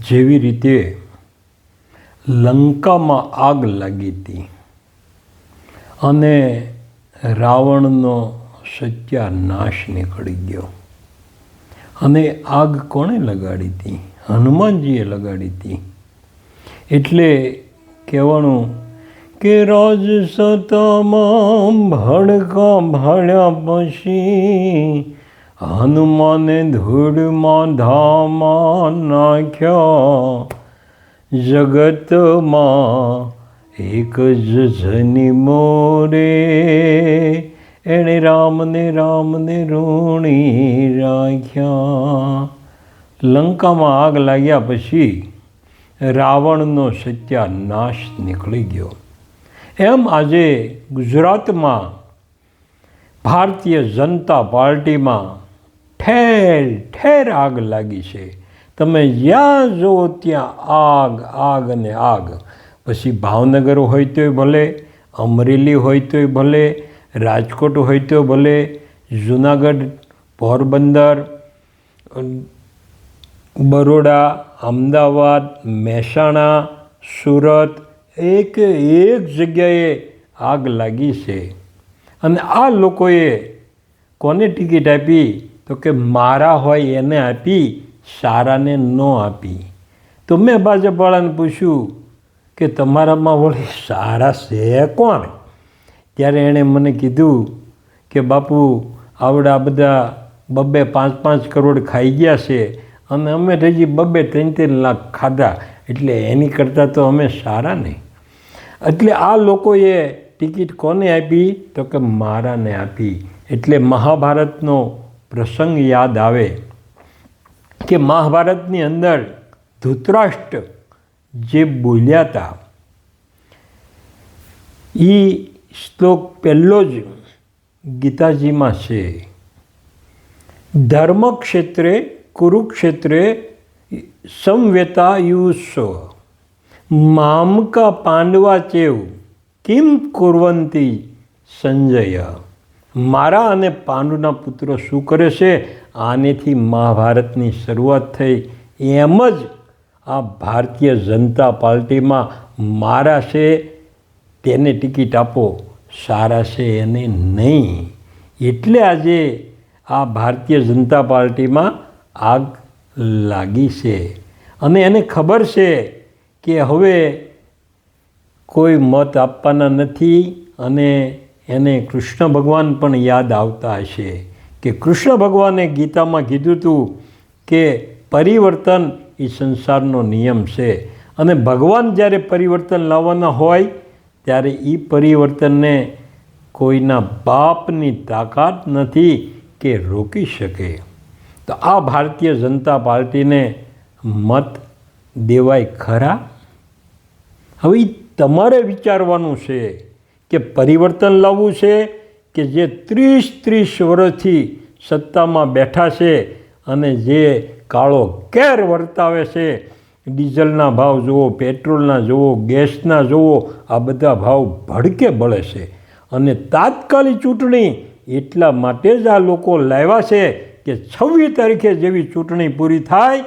જેવી રીતે લંકામાં આગ લાગી હતી અને રાવણનો સત્યાનાશ નીકળી ગયો, અને આગ કોણે લગાડી હતી? હનુમાનજીએ લગાડી હતી. એટલે કહેવાનું કે રાજસતામાં ભડકા ભાળ્યા પછી હનુમાને ધૂળમાં ધામા નાખ્યા, જગતમાં એક જ જની મોરે, એણે રામને ઋણી રાખ્યા. લંકામાં આગ લાગ્યા પછી રાવણનો સત્યાનાશ નીકળી ગયો. એમ આજે ગુજરાતમાં ભારતીય જનતા પાર્ટીમાં ઠેર ઠેર આગ લાગી છે. તમે જ્યાં જુઓ ત્યાં આગ અને આગ. પછી ભાવનગર હોય તોય ભલે, અમરેલી હોય તોય ભલે, રાજકોટ હોય તો ભલે, જુનાગઢ, પોરબંદર, બરોડા, અમદાવાદ, મહેસાણા, સુરત, એક જગ્યાએ આગ લાગી છે. અને આ લોકોએ કોને ટિકિટ આપી? તો કે મારા હોય એને આપી, સારાને ન આપી. તો મેં ભાજપવાળાને પૂછ્યું કે તમારામાં વળી સારા છે કોણ? ત્યારે એણે મને કીધું કે બાપુ આવડા બધા 2-5 કરોડ ખાઈ ગયા છે અને અમે હજી 2-3 લાખ ખાધા, એટલે એની કરતાં તો અમે સારા નહીં. એટલે આ લોકોએ ટિકિટ કોને આપી? તો કે મારાને આપી. એટલે મહાભારતનો પ્રસંગ યાદ આવે કે મહાભારતની અંદર ધૃતરાષ્ટ્ર જે બોલ્યા હતા એ શ્લોક પહેલો જ ગીતાજીમાં છે. ધર્મક્ષેત્રે કુરુક્ષેત્રે સંવેતા યુસ્વ મામકા પાંડવા ચેવ કિમ કુર્વંતી સંજય. મારા અને પાંડુના પુત્રો શું કરે છે? આનેથી મહાભારતની શરૂઆત થઈ. એમ જ આ ભારતીય જનતા પાર્ટીમાં મારા છે તેને ટિકિટ આપો, સારા છે એને નહીં. એટલે આજે આ ભારતીય જનતા પાર્ટીમાં આગ લાગી છે. અને એને ખબર છે કે હવે કોઈ મત આપવાના નથી. અને એને કૃષ્ણ ભગવાન પણ યાદ આવતા હશે કે કૃષ્ણ ભગવાને ગીતામાં કીધું હતું કે પરિવર્તન એ સંસારનો નિયમ છે. અને ભગવાન જ્યારે પરિવર્તન લાવવાના હોય ત્યારે એ પરિવર્તનને કોઈના બાપની તાકાત નથી કે રોકી શકે. તો આ ભારતીય જનતા પાર્ટીને મત દેવાય ખરા? હવે તમારે વિચારવાનું છે કે પરિવર્તન લાવવું છે કે જે 30 વર્ષથી સત્તામાં બેઠા છે અને જે કાળો કેર વર્તાવે છે. ડીઝલના ભાવ જુઓ, પેટ્રોલના જુઓ, ગેસના જુઓ, આ બધા ભાવ ભડકે બળે છે. અને તાત્કાલિક ચૂંટણી એટલા માટે જ આ લોકો લાવ્યા છે કે 26 તારીખે જેવી ચૂંટણી પૂરી થાય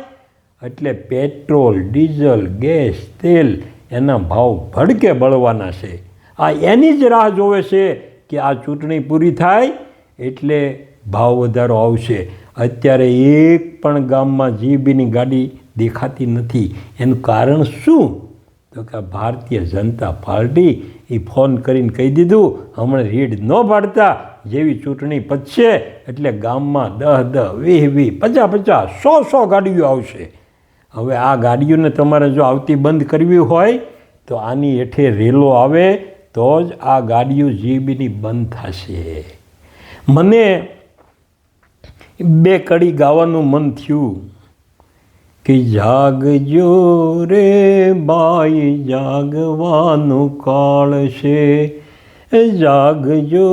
એટલે પેટ્રોલ, ડીઝલ, ગેસ, તેલ એના ભાવ ભડકે બળવાના છે. આ એની જ રાહ જોવે છે કે આ ચૂંટણી પૂરી થાય એટલે ભાવ વધારો આવશે. અત્યારે એક પણ ગામમાં જીબીની ગાડી દેખાતી નથી. એનું કારણ શું? તો કે ભારતીય જનતા પાર્ટી એ ફોન કરીને કહી દીધું હમણાં રેડ ન પાડતા, જેવી ચૂંટણી પતશે એટલે ગામમાં 10-10, 20-20, 50-50, 100-100 ગાડીઓ આવશે. હવે આ ગાડીઓને તમારે જો આવતી બંધ કરવી હોય તો આની હેઠે રેલો આવે તો જ આ ગાડીઓ જીબીની બંધ થશે. મને 2 કડી ગાવાનું મન થયું કે જાગજો રે બાઈ જાગવાનું કાળ છે, જાગજો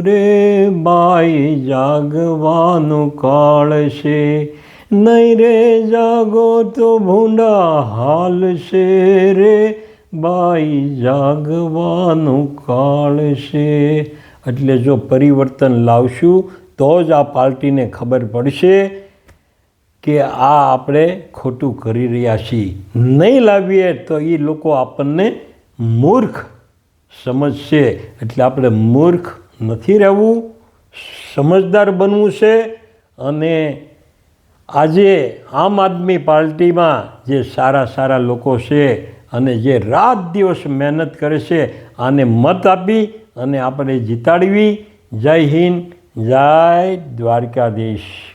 રે બાઈ જાગવાનું કાળ છે, નહીં રે જાગો તો ભૂંડા હાલ છે રે બાઈ જાગવાનું કાળ છે. એટલે જો પરિવર્તન લાવશું તો જ આ પાર્ટીને ખબર પડશે કે આ આપણે ખોટું કરી રહ્યા છીએ. નહીં લાવીએ તો એ લોકો આપણને મૂર્ખ સમજશે. એટલે આપણે મૂર્ખ નથી રહેવું, સમજદાર બનવું છે. અને આજે આમ આદમી પાર્ટીમાં જે સારા લોકો છે અને જે રાત દિવસ મહેનત કરે છે, આને મત આપી અને આપણે જીતાડવી. જય હિન્દ, જય દ્વારકાધીશ.